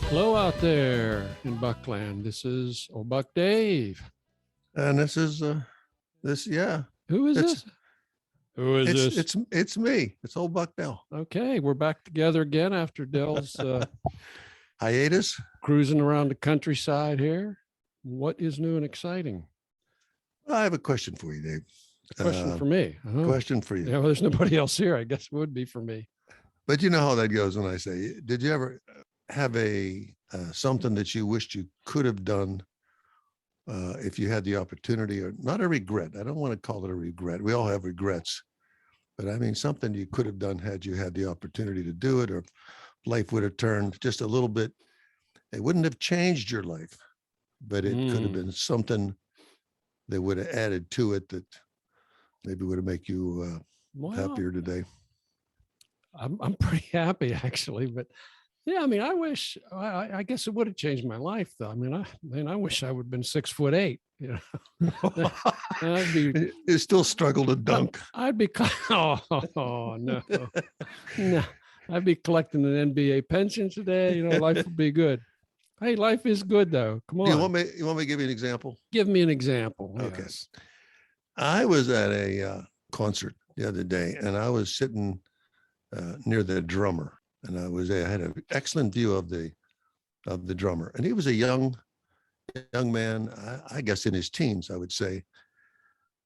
Hello out there in Buckland. This is Old Buck Dave. And this is yeah. Who is It's this? Who is it's this? it's me. It's old Buck Dell. Okay, we're back together again after Dell's Hiatus. cruising around the countryside here. What is new and exciting? I have a question for you, Dave. Question for me. Question for you. Yeah, well, there's nobody else here. I guess it would be for me. But you know how that goes when I say, did you ever have a something that you wished you could have done if you had the opportunity, or not a regret? I don't want to call it a regret. We all have regrets, but I mean something you could have done had you had the opportunity to do it, or life would have turned just a little bit. It wouldn't have changed your life, but it could have been something that would have added to it that maybe would have make you happier today. I'm pretty happy actually, but yeah, I mean, I wish. I guess it would have changed my life, though. I mean, I wish I would have been 6'8". You know, I'd be. You still struggle to dunk. I'd be. Oh no, no. I'd be collecting an NBA pension today. You know, life would be good. Hey, life is good though. Come on. You want me to give you an example? Give me an example. Okay. Yes. I was at a concert the other day, and I was sitting near the drummer, and I had an excellent view of the drummer, and he was a young man, I guess in his teens, I would say.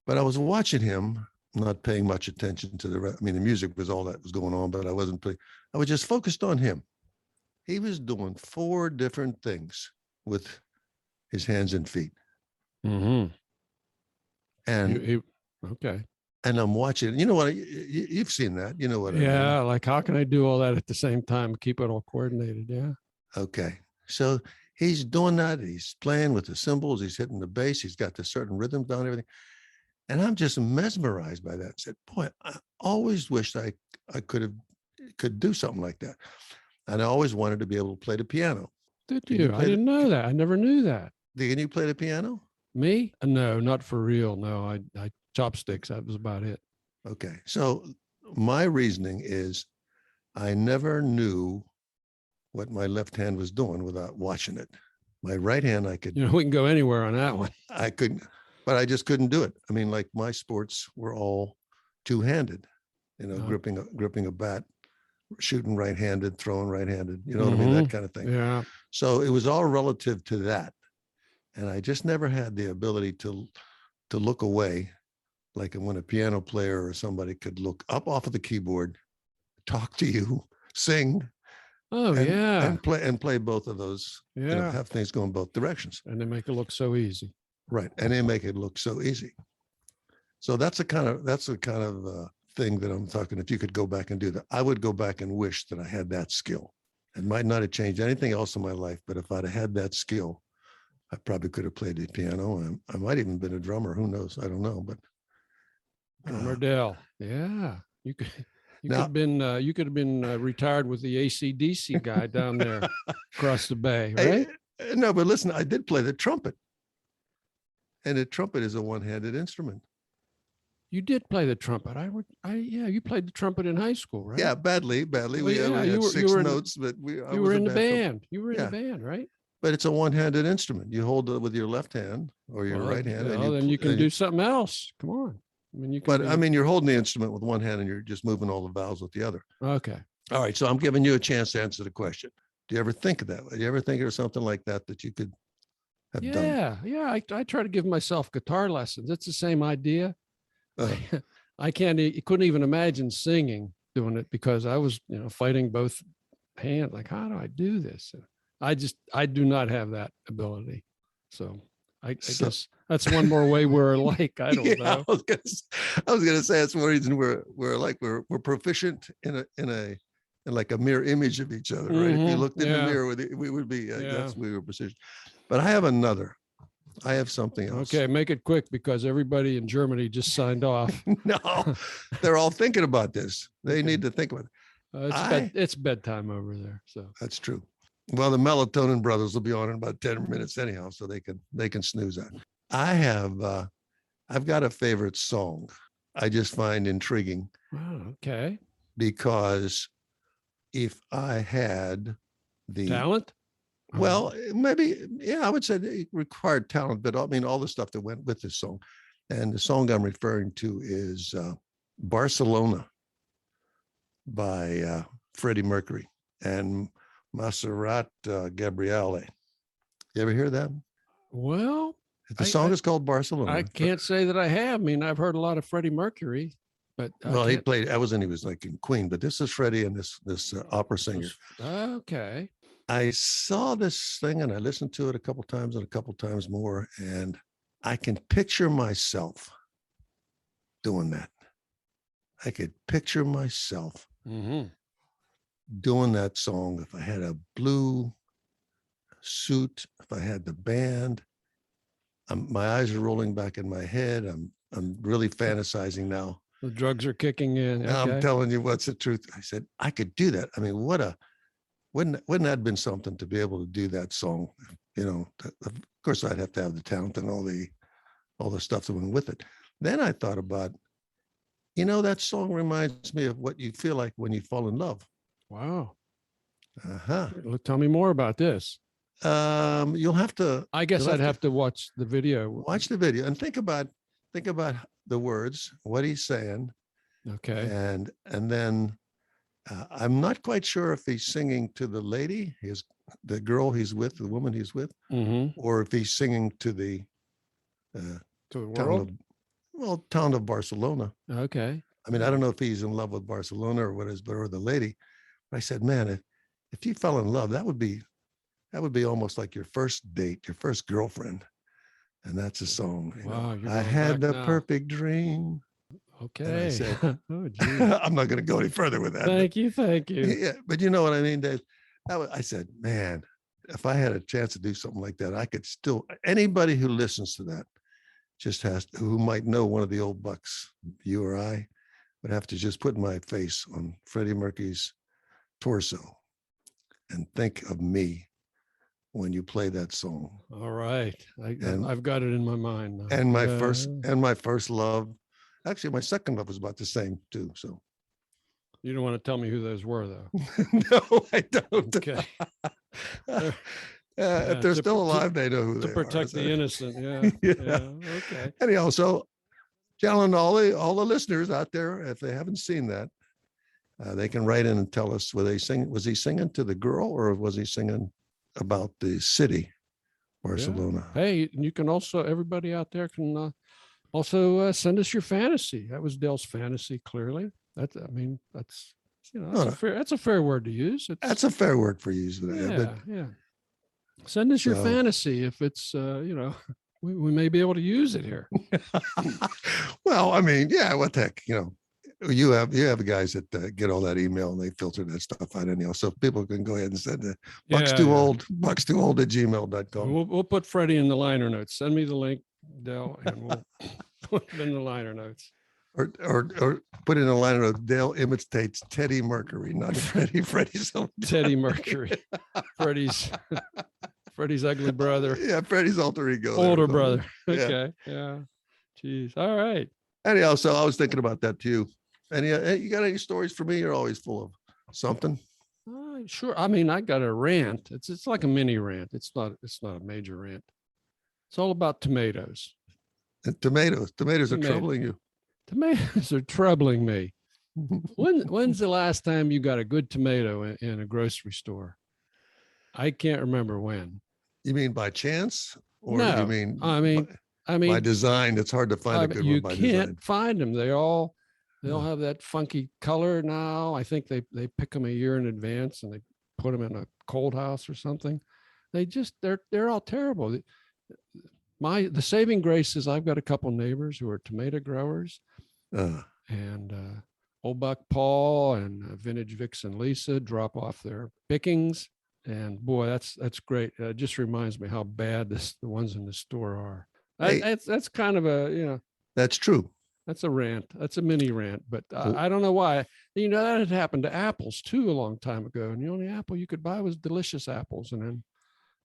But I was watching him, not paying much attention to the music was all that was going on, but I was just focused on him. He was doing 4 different things with his hands and feet. Mm-hmm. And okay. And I'm watching. You know what? You've seen that. You know what? Yeah. I mean. Like, how can I do all that at the same time? Keep it all coordinated. Yeah. Okay. So he's doing that. He's playing with the cymbals. He's hitting the bass. He's got the certain rhythms down, everything. And I'm just mesmerized by that. I said, boy, I always wished I could do something like that. And I always wanted to be able to play the piano. Did you? I didn't know that. I never knew that. Can you play the piano? Me? No, not for real. No, I chopsticks. That was about it. Okay. So my reasoning is I never knew what my left hand was doing without watching it. My right hand, I could. You know, we can go anywhere on that one. I couldn't, but I just couldn't do it. I mean, like my sports were all two-handed, you know, gripping a bat, shooting right-handed, throwing right-handed, you know what I mean? That kind of thing. Yeah. So it was all relative to that. And I just never had the ability to look away, like when a piano player or somebody could look up off of the keyboard, talk to you, sing. Oh, and play both of those. Yeah. You know, have things going both directions. And they make it look so easy. Right. And they make it look so easy. So that's the kind of thing that I'm talking. If you could go back and do that, I would go back and wish that I had that skill. It might not have changed anything else in my life, but if I'd have had that skill, I probably could have played the piano. I might even been a drummer. Who knows? I don't know. But Drummer Dell. Yeah. You could have been retired with the AC/DC guy down there across the bay, right? No, but listen, I did play the trumpet. And the trumpet is a one-handed instrument. You did play the trumpet. You played the trumpet in high school, right? Yeah, badly. Well, we had 6 notes, but you were in the band. You were in the band, right? But it's a one-handed instrument. You hold it with your left hand or your right hand. Well, then you can do something else. Come on. I mean, you're holding the instrument with one hand and you're just moving all the vowels with the other. Okay. All right. So I'm giving you a chance to answer the question. Do you ever think of that? Do you ever think of something like that you could have done? Yeah. I try to give myself guitar lessons. It's the same idea. I couldn't even imagine singing doing it because I was, fighting both hands. Like, how do I do this? I do not have that ability. So I guess that's one more way we're alike. I don't know. I was gonna say that's one reason we're alike. We're proficient in like a mirror image of each other, right? If you looked in the mirror, we would be. Yes, we were precision. But I have something else. Okay, make it quick because everybody in Germany just signed off. No, they're all thinking about this. They need to think about it. It's bedtime over there, so that's true. Well, the Melatonin Brothers will be on in about 10 minutes anyhow, so they can snooze that. I've got a favorite song I just find intriguing. Oh, okay. Because if I had the talent, Well, maybe, yeah, I would say it required talent, but I mean, all the stuff that went with this song. And the song I'm referring to is Barcelona by Freddie Mercury and Montserrat Gabriele. You ever hear that? Well, The song is called Barcelona. I can't say that I have. I mean, I've heard a lot of Freddie Mercury, but well, he played. I was in. He was like in Queen, but this is Freddie and this opera singer. Okay. I saw this thing and I listened to it a couple times and a couple times more, and I can picture myself doing that. I could picture myself doing that song if I had a blue suit, if I had the band. My eyes are rolling back in my head. I'm really fantasizing now. The drugs are kicking in. Okay. I'm telling you what's the truth. I said, I could do that. I mean, wouldn't that have been something to be able to do that song? You know, of course I'd have to have the talent and all the stuff that went with it. Then I thought about, you know, that song reminds me of what you feel like when you fall in love. Wow. Uh-huh. Tell me more about this. You'll have to. I guess I'd have to watch the video. Watch the video and think about the words, what he's saying. Okay. And then I'm not quite sure if he's singing to the lady, the girl he's with, the woman he's with, or if he's singing to the world. Town of Barcelona. Okay. I mean, I don't know if he's in love with Barcelona or or the lady. But I said, man, if you fell in love, that would be almost like your first date, your first girlfriend. And that's a song. Wow, I had the perfect dream. Okay. And I said, oh, I'm not going to go any further with that. Thank you. Yeah, but you know what I mean, Dave? I said, man, if I had a chance to do something like that, I could still, anybody who listens to that who might know one of the old bucks, you or I, would have to just put my face on Freddie Mercury's torso and think of me when you play that song. All right. I've got it in my mind now. And my first love, actually my second love was about the same too. So you don't want to tell me who those were though. No, I don't. Okay. If they're still alive, they know who they are. To protect the innocent. Yeah. Okay. Anyhow, so telling all the listeners out there, if they haven't seen that, they can write in and tell us, was he singing to the girl or was he singing about the city, Barcelona? Yeah. Hey, you can also, everybody out there can also send us your fantasy. That was Dale's fantasy, clearly. That's a fair word to use. That's a fair word for use. Yeah. Send us your fantasy if it's, we may be able to use it here. Well, I mean, yeah, what the heck, you have guys that get all that email and they filter that stuff out anyhow. So people can go ahead and send it. BUCKSTWOOLD BUCKSTWOOLD@gmail.com. We'll put Freddie in the liner notes. Send me the link, Dale, and we'll put it in the liner notes. Or put in a liner of Dale imitates Teddy Mercury, not Freddie. Freddie's Teddy Mercury. Freddie's ugly brother. Yeah, Freddie's alter ego. Older brother. Okay. Yeah. Jeez. All right. Anyhow, so I was thinking about that too. And you got any stories for me? You're always full of something. Sure. I mean, I got a rant. It's like a mini rant. It's not a major rant. It's all about tomatoes. And tomatoes are troubling you. Tomatoes are troubling me. When's the last time you got a good tomato in a grocery store? I can't remember when. You mean by chance? Or no, you mean by design? It's hard to find a good one by design. You can't find them. They all have that funky color now. I think they pick them a year in advance and they put them in a cold house or something. They're all terrible. The saving grace is I've got a couple neighbors who are tomato growers, and Old Buck Paul and Vintage Vixen Lisa drop off their pickings, and boy, that's great. It just reminds me how bad the ones in the store are. That's kind of That's true. That's a rant. That's a mini rant, but I don't know why. That had happened to apples too a long time ago, and the only apple you could buy was delicious apples, and then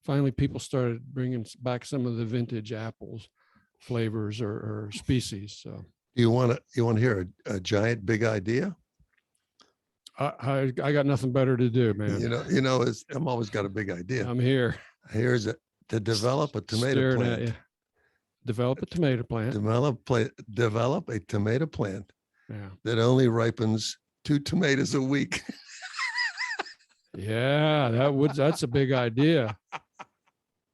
finally people started bringing back some of the vintage apples flavors or species. So you want to hear a giant big idea? I got nothing better to do, man. I'm always got a big idea. I'm here. Here's it. To develop a tomato Staring plant. at you. Develop a tomato plant. Develop a tomato plant Yeah. that only ripens 2 tomatoes a week. Yeah, that's a big idea.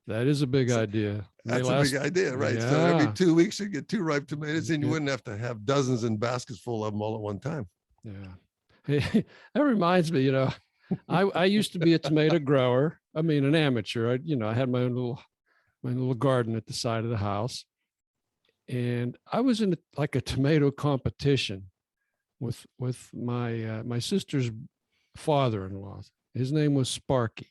That is a big idea. That's a big idea, right? So every Yeah. 2 weeks you get 2 ripe tomatoes, and you Yeah. wouldn't have to have dozens and baskets full of them all at one time. Yeah. Hey, that reminds me, I used to be a tomato grower. I mean, an amateur. I had my little garden at the side of the house, and I was in like a tomato competition with my sister's father-in-law. His name was Sparky.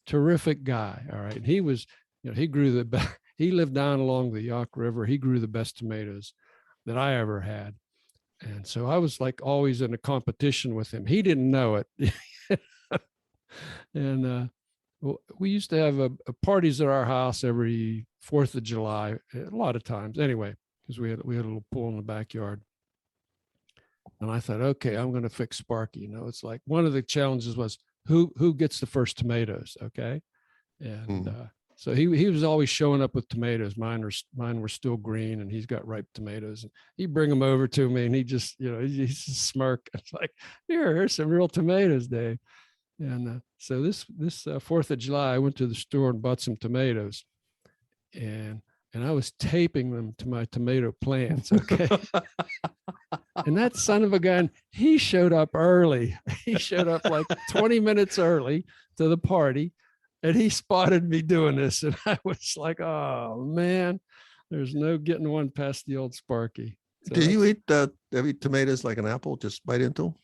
Terrific guy. All right. And he was, he grew the best. He lived down along the York River. He grew the best tomatoes that I ever had. And so I was like always in a competition with him. He didn't know it. And we used to have parties at our house every 4th of July, a lot of times anyway, because we had a little pool in the backyard. And I thought, okay, I'm going to fix Sparky. It's like one of the challenges was who gets the first tomatoes. Okay. And so he was always showing up with tomatoes. Mine were still green, and he's got ripe tomatoes. And he'd bring them over to me, and he just, he's just smirk. It's like, here's some real tomatoes, Dave. And so this 4th of July, I went to the store and bought some tomatoes, and I was taping them to my tomato plants. Okay. And that son of a gun, he showed up early. He showed up like 20 minutes early to the party, and he spotted me doing this. And I was like, oh man, there's no getting one past the old Sparky. So do you eat tomatoes like an apple? Just bite into them?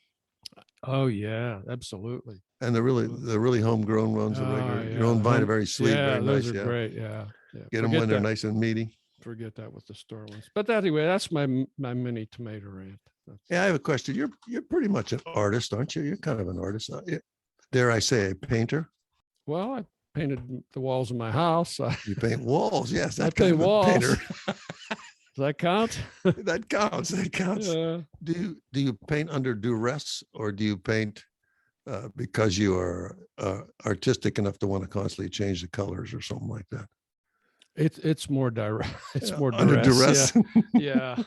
Oh yeah, absolutely. And the really homegrown ones, the regular, yeah. your own vine are very sweet, Yeah, very those nice. are great. Yeah. Get them when they're nice and meaty. Forget that with the store ones. But anyway, that's my mini tomato rant. Yeah, I have a question. You're pretty much an artist, aren't you? You're kind of an artist. Dare I say a painter? Well, I painted the walls of my house. You paint walls, yes. I paint walls. Painter. Does that count? That counts. That counts. Do you paint under duress, or do you paint because you are artistic enough to want to constantly change the colors or something like that? It's more direct. It's more under duress. Yeah.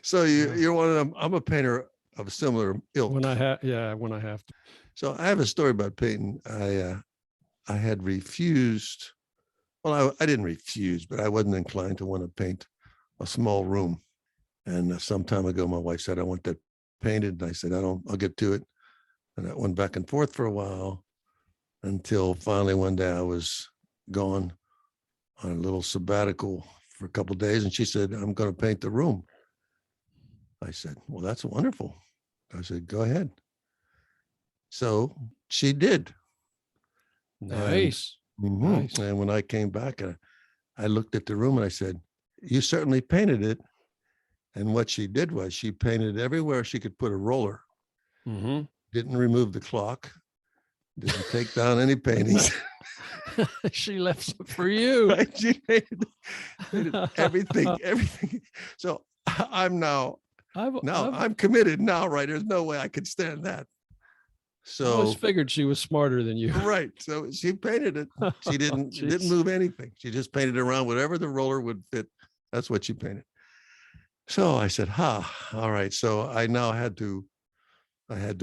So you're one of them. I'm a painter of similar ilk. When I have to. So I have a story about painting. I had refused. Well, I didn't refuse, but I wasn't inclined to want to paint a small room. And some time ago, my wife said, I want that painted. And I said, I'll get to it. And that went back and forth for a while until finally one day I was gone on a little sabbatical for a couple of days. And she said, I'm going to paint the room. I said, well, that's wonderful. I said, go ahead. So she did. Nice. Nice. And when I came back, I looked at the room and I said, you certainly painted it. And what she did was she painted everywhere she could put a roller. Mm-hmm. Didn't remove the clock. Didn't take down any paintings. She left some for you. Right? She painted everything. So I'm I'm committed now, right? There's no way I could stand that. So I always figured she was smarter than you. Right. So she painted it. She didn't move anything. She just painted around whatever the roller would fit. That's what she painted. So I said, all right. So I had to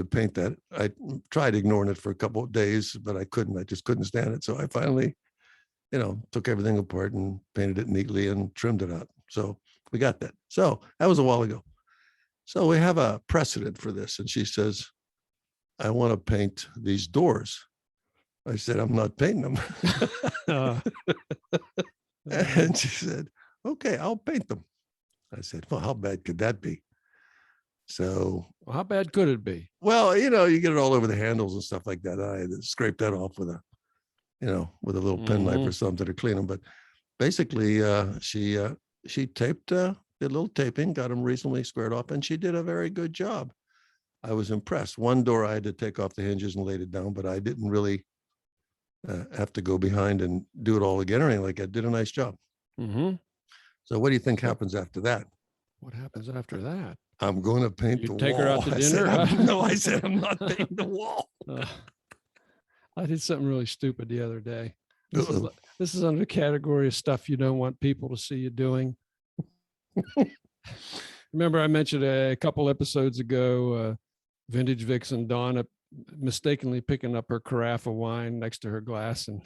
paint that. I tried ignoring it for a couple of days, but I just couldn't stand it. So I finally, took everything apart and painted it neatly and trimmed it out. So we got that. So that was a while ago. So we have a precedent for this. And she says, I want to paint these doors. I said, I'm not painting them. And she said, okay, I'll paint them. I said, well, how bad could that be? So how bad could it be? Well, you get it all over the handles and stuff like that. I scraped that off with a little penknife or something to clean them. But basically, she taped, did a little taping, got them reasonably squared off, and she did a very good job. I was impressed. One door I had to take off the hinges and laid it down, but I didn't really have to go behind and do it all again or anything like that. Did a nice job. Mm-hmm. So what do you think happens after that? What happens after that? I'm going to paint You the take wall. her out to I said, dinner? no, I said, I'm not painting the wall. I did something really stupid the other day. This is Uh-oh. this is under the category of stuff you don't want people to see you doing. Remember, I mentioned a couple episodes ago, vintage vixen Donna mistakenly picking up her carafe of wine next to her glass and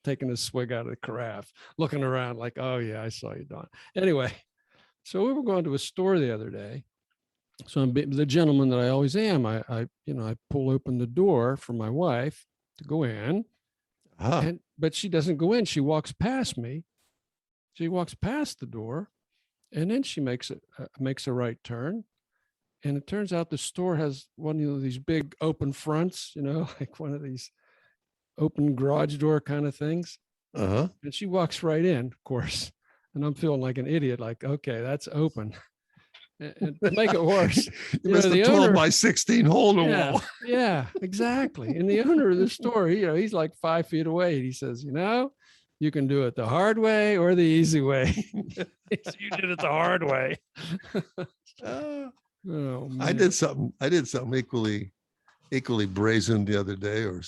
taking a swig out of the carafe, looking around like, "Oh yeah, I saw you, Donna." Anyway, so we were going to a store the other day. So I'm the gentleman that I always am. I pull open the door for my wife to go in, but she doesn't go in. She walks past me. She walks past the door, and then she makes a right turn. And it turns out the store has one of these big open fronts, like one of these open garage door kind of things. Uh-huh. And she walks right in, of course. And I'm feeling like an idiot, like, okay, that's open. And to make it worse, you missed the 12 by 16 hole in the wall. Yeah, exactly. And the owner of the store, he's like 5 feet away. And he says, you can do it the hard way or the easy way. You did it the hard way. Oh, man. I did something equally brazen the other day, or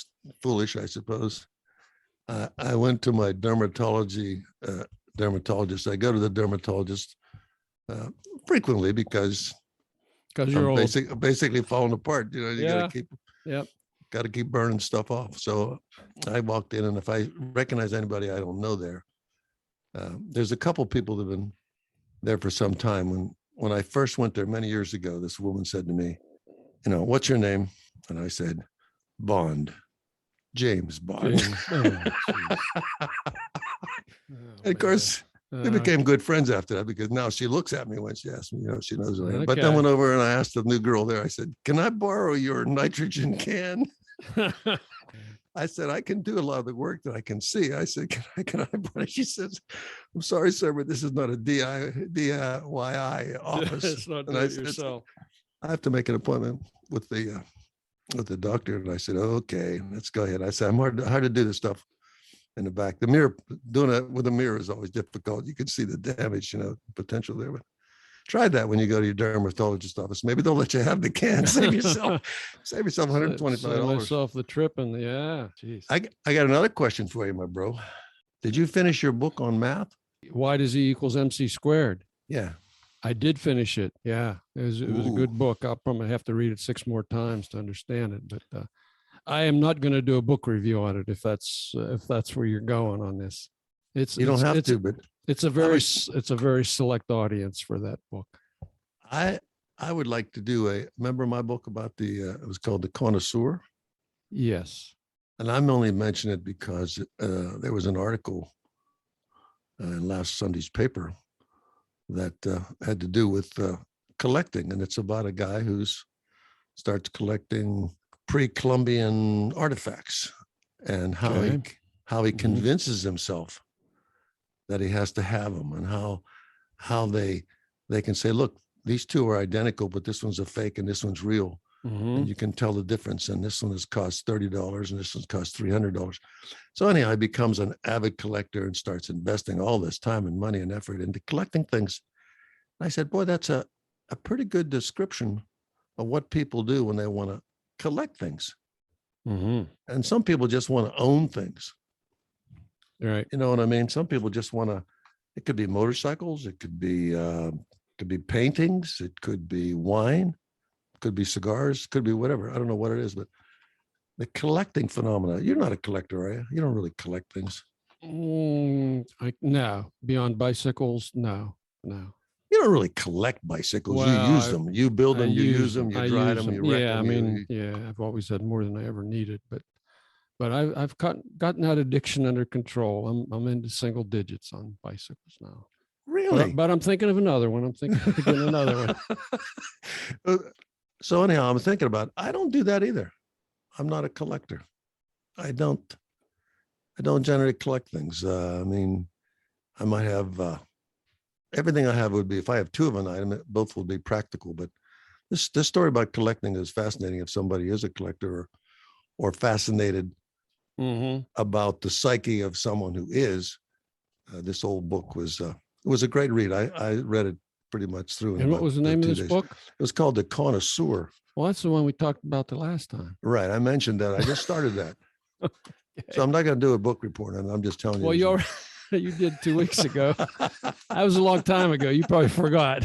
foolish, I suppose. I went to my dermatologist. I go to the dermatologist frequently because you're I'm old. basically falling apart. You got to keep burning stuff off. So I walked in, and if I recognize anybody I don't know there, there's a couple people that have been there for some time. When I first went there many years ago, this woman said to me, "What's your name?" And I said, "Bond, James Bond." Of course, we became good friends after that, because now she looks at me when she asks me, she knows who I am. Okay. But then went over and I asked the new girl there, I said, "Can I borrow your nitrogen can?" I said, "I can do a lot of the work that I can see." I said, can I borrow it? She says, "I'm sorry, sir, but this is not a DIY office." It's not and I said, yourself. "I have to make an appointment with the doctor." And I said, "Okay, let's go ahead." I said, "I'm hard to do this stuff in the back. The mirror, doing it with a mirror is always difficult. You can see the damage, potential there. But try that when you go to your dermatologist office. Maybe they'll let you have the can. Save yourself $125. Save myself the trip and geez. I got another question for you, my bro. Did you finish your book on math? Y = MC squared. Yeah. I did finish it. Yeah. It was a good book. I'll probably have to read it 6 more times to understand it, but I am not going to do a book review on it if that's where you're going on this. You don't have to, but it's a very select audience for that book. I would like to do remember my book about it was called The Connoisseur? Yes. And I'm only mentioning it because there was an article in last Sunday's paper that had to do with collecting. And it's about a guy who starts collecting pre-Columbian artifacts, and how he convinces himself that he has to have them, and how they can say, "Look, these two are identical, but this one's a fake and this one's real." And you can tell the difference. And this one has cost $30 and this one costs $300. So anyhow, he becomes an avid collector and starts investing all this time and money and effort into collecting things. And I said, boy, that's a pretty good description of what people do when they want to collect things. And some people just want to own things. Right. You know what I mean? Some people just want to, it could be motorcycles. It could be paintings. It could be wine. Could be cigars, could be whatever. I don't know what it is, but the collecting phenomena. You're not a collector, are you? You don't really collect things. No, beyond bicycles, no. You don't really collect bicycles. Well, you use them. You build them. You use them. You drive them. You wreck them. I've always had more than I ever needed, but I've gotten that addiction under control. I'm into single digits on bicycles now. Really? But I'm thinking of another one. I'm thinking of getting another one. So anyhow, I'm thinking about, I don't do that either. I'm not a collector. I don't generally collect things. I mean, I might have, everything I have would be, if I have two of an item, both will be practical. But this story about collecting is fascinating if somebody is a collector or fascinated about the psyche of someone who is. This old book was, it was a great read. I read it pretty much through. And what was the name of this 2 days. book? It was called The Connoisseur. Well, that's the one we talked about the last time. Right. I mentioned that. I just started that. Okay. So I'm not going to do a book report, and I'm just telling you. Well, you already, you did 2 weeks ago. That was a long time ago. You probably forgot.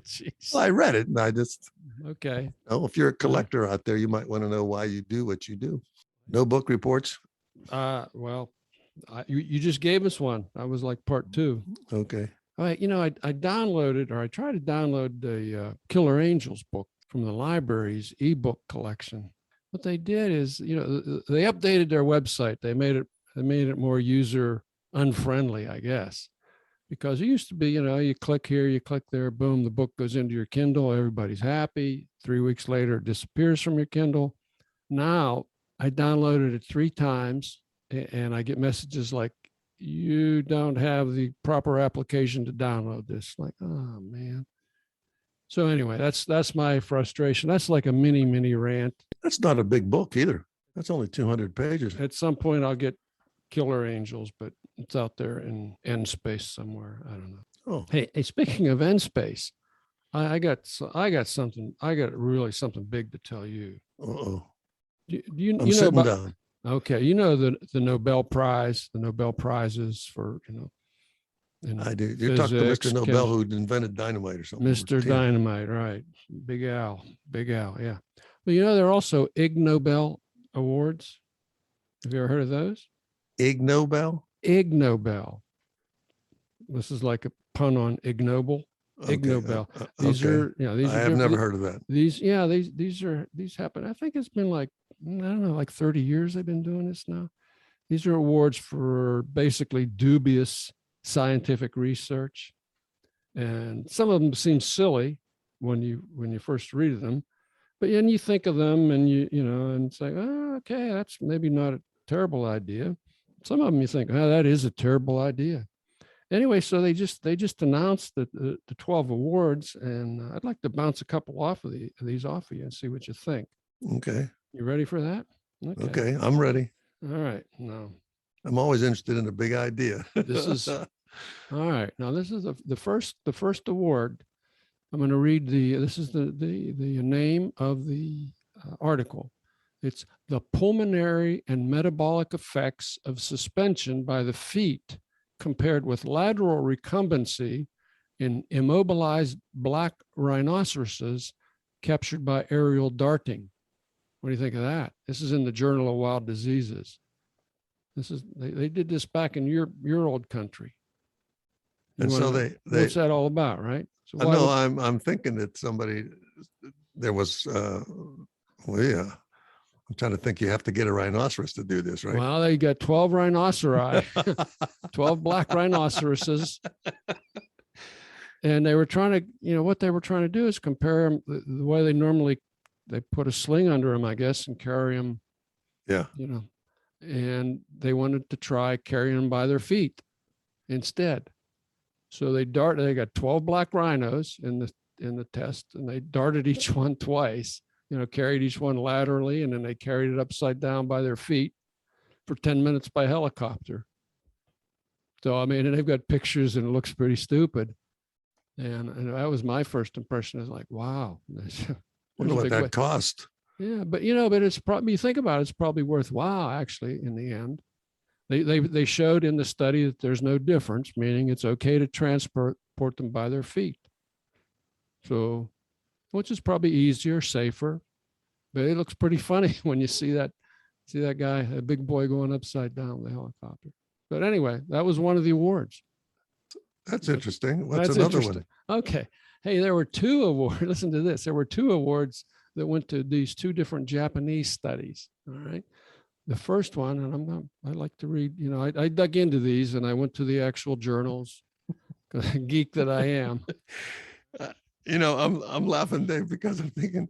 Jeez. Well, I read it, and I just. Okay. Oh, if you're a collector out there, you might want to know why you do what you do. No book reports. Well, you just gave us one. I was like part 2. Okay. All right. I downloaded, or I tried to download the Killer Angels book from the library's ebook collection. What they did is, they updated their website. They made it more user unfriendly, I guess, because it used to be, you click here, you click there, boom, the book goes into your Kindle. Everybody's happy. 3 weeks later, it disappears from your Kindle. Now I downloaded it 3 times and I get messages like, you don't have the proper application to download this. Like, oh man. So anyway, that's my frustration. That's like a mini rant. That's not a big book either. That's only 200 pages. At some point I'll get Killer Angels, but it's out there in N space somewhere. I don't know. Oh, Hey, speaking of N space, I got really something big to tell you. uh-oh. You I'm know sitting about, down. okay, the Nobel Prize, the Nobel Prizes for, in I do. You're talking to physics, Mr. Nobel who invented dynamite or something. Mr. Dynamite, right? Big Al, yeah. But there are also Ig Nobel Awards. Have you ever heard of those? Ig Nobel? Ig Nobel. This is like a pun on ignoble. Ig Okay, Nobel. These okay. are, these I are have different. never heard of that. These happen. I think it's been like, I don't know, like 30 years they've been doing this now. These are awards for basically dubious scientific research. And some of them seem silly when you first read them, but then you think of them and and it's like, oh, okay, that's maybe not a terrible idea. Some of them you think, oh, that is a terrible idea. Anyway, so they just announced the 12 awards, and I'd like to bounce a couple off of these off of you and see what you think. Okay. You ready for that? Okay. I'm ready. All right. No. I'm always interested in a big idea. This is all right. Now this is the first award. I'm going to read this is the name of the article. It's the pulmonary and metabolic effects of suspension by the feet compared with lateral recumbency in immobilized black rhinoceroses captured by aerial darting. What do you think of that? This is in the Journal of Wild Diseases. This is they did this back in your old country. And so what's that all about, right? So no, I'm thinking that there was I'm trying to think, you have to get a rhinoceros to do this, right? Well, they got 12 rhinoceri, 12 black rhinoceroses. And they were trying to, what they were trying to do is compare them the way they put a sling under them, I guess, and carry them. Yeah. And they wanted to try carrying them by their feet instead. So they got 12 black rhinos in the test, and they darted each one twice. Carried each one laterally, and then they carried it upside down by their feet for 10 minutes by helicopter. So, and they've got pictures and it looks pretty stupid. And that was my first impression. Is like, wow. Wonder what that cost. Yeah, but but it's probably, you think about it, it's probably worthwhile actually in the end. They showed in the study that there's no difference, meaning it's okay to transport them by their feet. So, which is probably easier, safer, but it looks pretty funny when you see that guy, a big boy going upside down with a helicopter. But anyway, that was one of the awards. That's interesting. What's another one? Okay. Hey, there were 2 awards. Listen to this. There were 2 awards that went to these 2 different Japanese studies. All right. The first one, and I like to read, I dug into these and I went to the actual journals, geek that I am. I'm laughing, Dave, because I'm thinking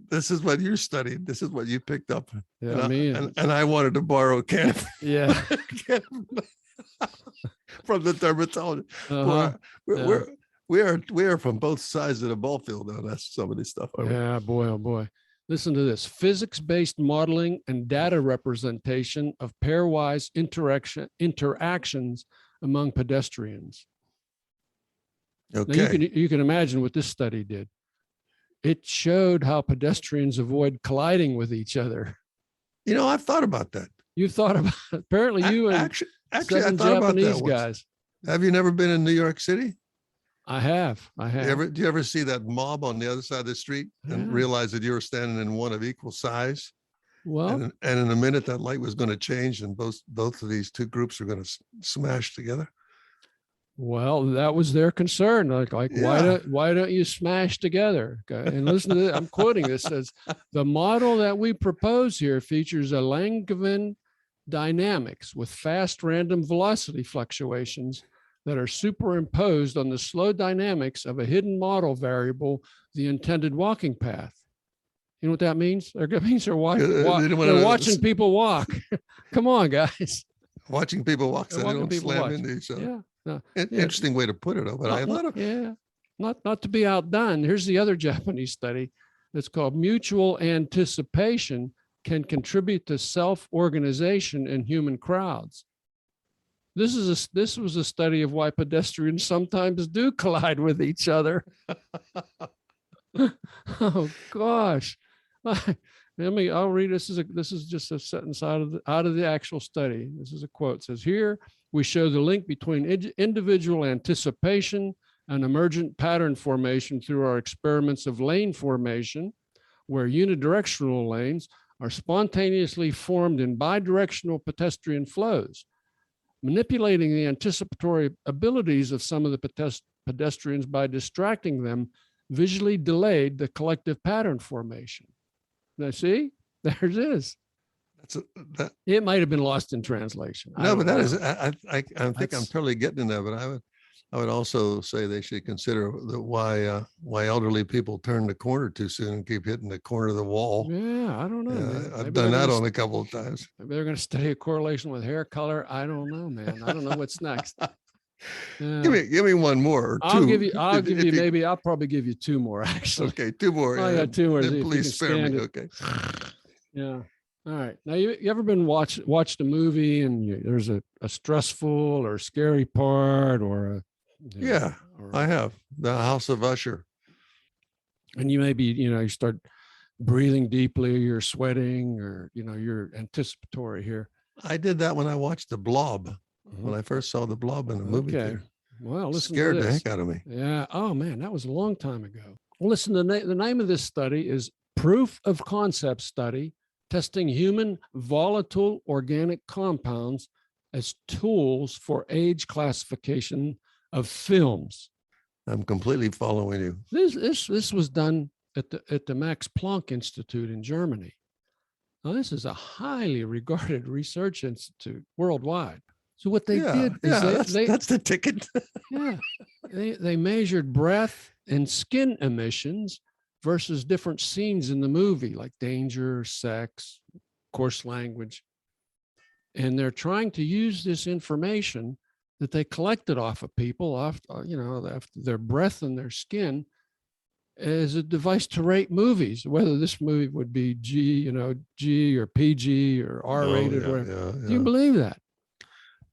this is what you studied. This is what you picked up. Yeah, and I wanted to borrow a can. Yeah. From the dermatologist. Uh-huh. We are from both sides of the ball field now. That's some of this stuff. Yeah, boy, oh boy. Listen to this. Physics-based modeling and data representation of pairwise interactions among pedestrians. Now Okay. you can imagine what this study did. It showed how pedestrians avoid colliding with each other. I've thought about that. You thought about apparently you and Actually, I seven thought about that Japanese once. guys. Have you never been in New York City? I have. Do you ever see that mob on the other side of the street and Yeah. realize that you were standing in one of equal size? Well, And in a minute, that light was going to change, and both of these two groups are going to smash together. well, that was their concern. Like Yeah. why don't you smash together? Okay. And listen to this. I'm quoting this. Says the model that we propose here features a Langevin dynamics with fast random velocity fluctuations that are superimposed on the slow dynamics of a hidden model variable, the intended walking path. You know what that means? That means they're watching people walk. Come on, guys. Watching people walk so they Watching don't people slam watch. into each other. Yeah. No, Interesting way to put it, but I thought not to be outdone. Here's the other Japanese study that's called mutual anticipation can contribute to self-organization in human crowds. This was a study of why pedestrians sometimes do collide with each other. Oh gosh. I'll read this is just a sentence out of the actual study. This is a quote. It says, here we show the link between individual anticipation and emergent pattern formation through our experiments of lane formation, where unidirectional lanes are spontaneously formed in bidirectional pedestrian flows. Manipulating the anticipatory abilities of some of the pedestrians by distracting them visually delayed the collective pattern formation. Now, see, there it is. It might have been lost in translation. No, but that is, I think I'm totally getting that, but I would also say they should consider why elderly people turn the corner too soon and keep hitting the corner of the wall. Yeah, I don't know. I've done that on a couple of times. Maybe they're going to study a correlation with hair color. I don't know, man. I don't know what's next. Give me one more or two. I'll probably give you two more, actually. Okay, two more. I got two more. Please spare me. Okay. Yeah. All right. Now, you ever been watched a movie and there's a stressful or scary part or I have. The House of Usher. And you maybe, you start breathing deeply, you're sweating or, you're anticipatory here. I did that when I watched The Blob. When I first saw The Blob in the movie theater. Well, listen scared to this. The heck out of me. Yeah. Oh man, that was a long time ago. Well, listen, the name of this study is Proof of Concept Study, testing human volatile organic compounds as tools for age classification of films. I'm completely following you. This was done at the Max Planck Institute in Germany. Now, this is a highly regarded research institute worldwide. So what they did is that's the ticket. They measured breath and skin emissions versus different scenes in the movie, like danger, sex, coarse language. And they're trying to use this information that they collected off of people, after their breath and their skin, as a device to rate movies, whether this movie would be G or PG or R-rated. Do you believe that?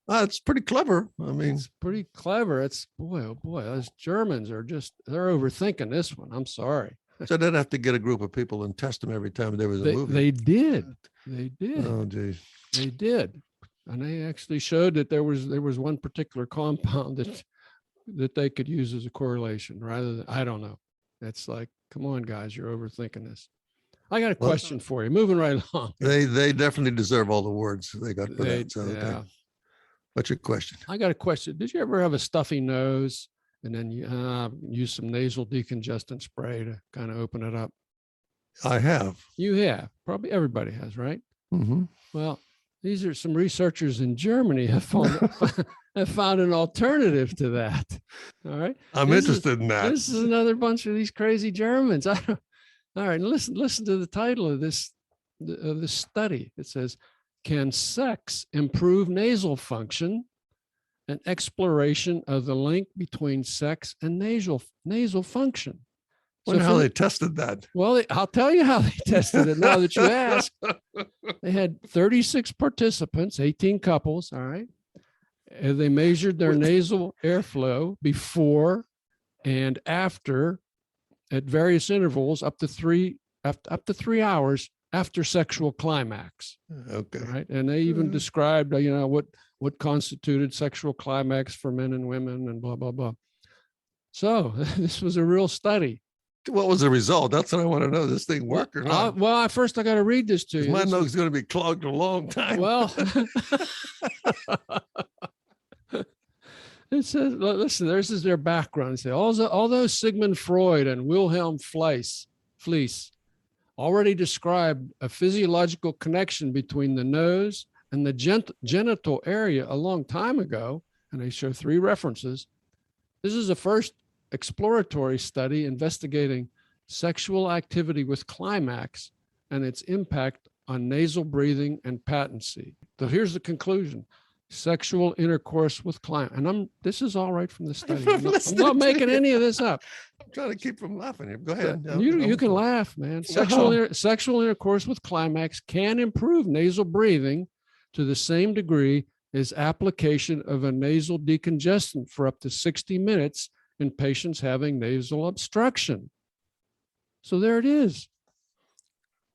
It's pretty clever. I mean, it's pretty clever. It's oh boy, those Germans they're overthinking this one. I'm sorry. So they'd have to get a group of people and test them every time there was a movie. They did. Oh, geez. They did. And they actually showed that there was one particular compound that they could use as a correlation rather than, I don't know. It's like, come on, guys, you're overthinking this. I got a question for you. Moving right along. They definitely deserve all the words they got for that. So, okay. What's your question? I got a question. Did you ever have a stuffy nose and then you use some nasal decongestant spray to kind of open it up? I have. You have. Probably everybody has, right? Mm-hmm. Well, these are some researchers in Germany have found an alternative to that. All right. I'm interested in that. This is another bunch of these crazy Germans. All right. Listen to the title of this study. It says, can sex improve nasal function? An exploration of the link between sex and nasal function. Wonder how they tested that. Well, I'll tell you how they tested it now that you ask. They had 36 participants, 18 couples, all right. And they measured their nasal airflow before and after, at various intervals, up to 3 hours after sexual climax. Okay. Right. And they even described, what constituted sexual climax for men and women and blah, blah, blah. So this was a real study. What was the result? That's what I want to know. This thing work or not? Well, first I got to read this to you. My nose is going to be clogged a long time. Well, it says, listen, this is their background. They say, although Sigmund Freud and Wilhelm Fliess already described a physiological connection between the nose and the genital area a long time ago, and they show 3 references, this is the first exploratory study investigating sexual activity with climax and its impact on nasal breathing and patency. So here's the conclusion. Sexual intercourse with climax. And this is all right from the study. I'm not making any of this up. I'm trying to keep from laughing here. Go ahead. You can laugh, man. Sexual intercourse with climax can improve nasal breathing to the same degree as application of a nasal decongestant for up to 60 minutes in patients having nasal obstruction. So there it is.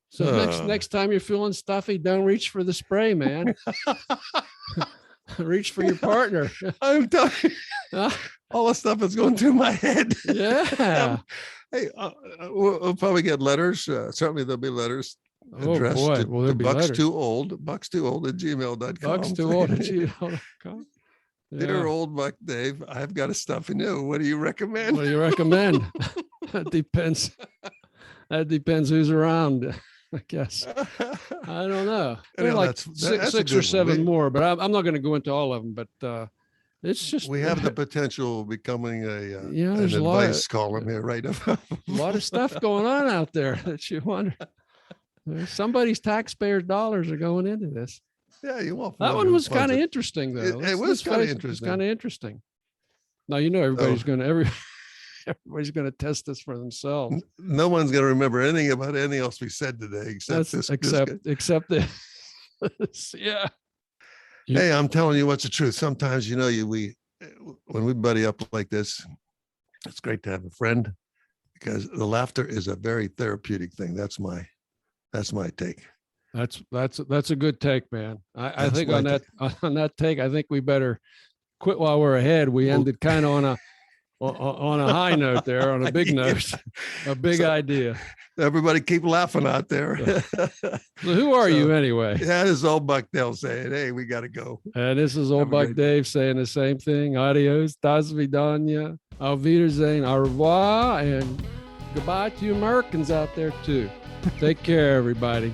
So next time you're feeling stuffy, don't reach for the spray, man. Reach for your partner. I'm telling you, all the stuff is going through my head. Yeah. Hey, we'll probably get letters. Certainly there'll be letters addressed to BUCKSTWOOLD, BUCKSTWOOLD@gmail.com. BUCKSTWOOLD@gmail.com. Dear old Buck Dave, I've got a stuffy new. What do you recommend? What do you recommend? That depends. That depends who's around, I guess. I don't know. There are like six or 7 more, but I'm not going to go into all of them. But it's just we have the potential of becoming an there's advice column here, right? A lot of stuff going on out there that you wonder. Somebody's taxpayer dollars are going into this. Yeah, you want that one was kind of interesting, though. It was kind of interesting. It's kind of interesting. Now everybody's going to test this for themselves. No one's going to remember anything about anything else we said today except this. Yeah. Hey, I'm telling you what's the truth. Sometimes, when we buddy up like this, it's great to have a friend because the laughter is a very therapeutic thing. That's my take. That's a good take, man. I think on that take, I think we better quit while we're ahead. We ended kind of on a high note there, on a big note, a big idea. Everybody keep laughing out there. So who are you anyway? Yeah, this is old Buck Dale saying, hey, we got to go. And this is old Buck Dave saying the same thing. Adios, das vidanya, auf Wiedersehen, au revoir, and goodbye to you Americans out there too. Take care, everybody.